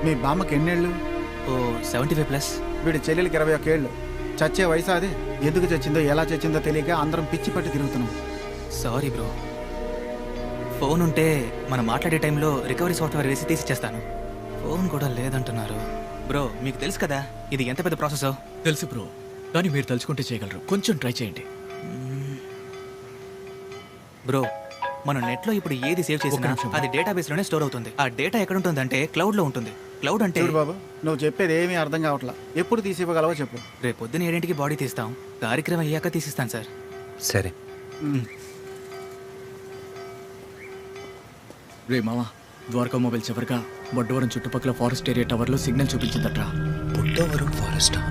మీ బామ్మకి ఎన్నేళ్ళు? ఓ 75+. వీడి చెల్లెలకి 21 ఏళ్ళు. చచ్చే వయసు అది. ఎందుకు చచ్చిందో ఎలా చచ్చిందో తెలియక అందరం పిచ్చి పట్టి తిరుగుతున్నాం. Sorry bro. ఫోన్ ఉంటే మనం మాట్లాడే టైంలో రికవరీ సాఫ్ట్వేర్ వేసి తీసిచ్చేస్తాను. ఫోన్ కూడా లేదంటున్నారు. బ్రో మీకు తెలుసు కదా ఇది ఎంత పెద్ద ప్రాసెస్. తెలుసు బ్రో, కానీ మీరు తలుచుకుంటే చేయగలరు. కొంచెం ట్రై చేయండి. బ్రో మనం నెట్లో ఇప్పుడు ఏది సేవ్ చేసినా అది డేటాబేస్లోనే స్టోర్ అవుతుంది. ఆ డేటా ఎక్కడ ఉంటుందంటే క్లౌడ్లో ఉంటుంది. క్లౌడ్ అంటే చూడు బాబు, నువ్వు చెప్పేది ఏమీ అర్థం కావట్లా. ఎప్పుడు తీసి ఇవ్వగలవో చెప్పు. రేపు పొద్దున 7ంటికి బాడీ తీస్తాం. కార్యక్రమం అయ్యాక తీసిస్తాను సార్. సరే. రే మామ, ద్వారకా మొబైల్ చివరిగా బొడ్డవరం చుట్టుపక్కల ఫారెస్ట్ ఏరియా టవర్లో సిగ్నల్ చూపించిందట్రా. బుడ్డవరం ఫారెస్టా?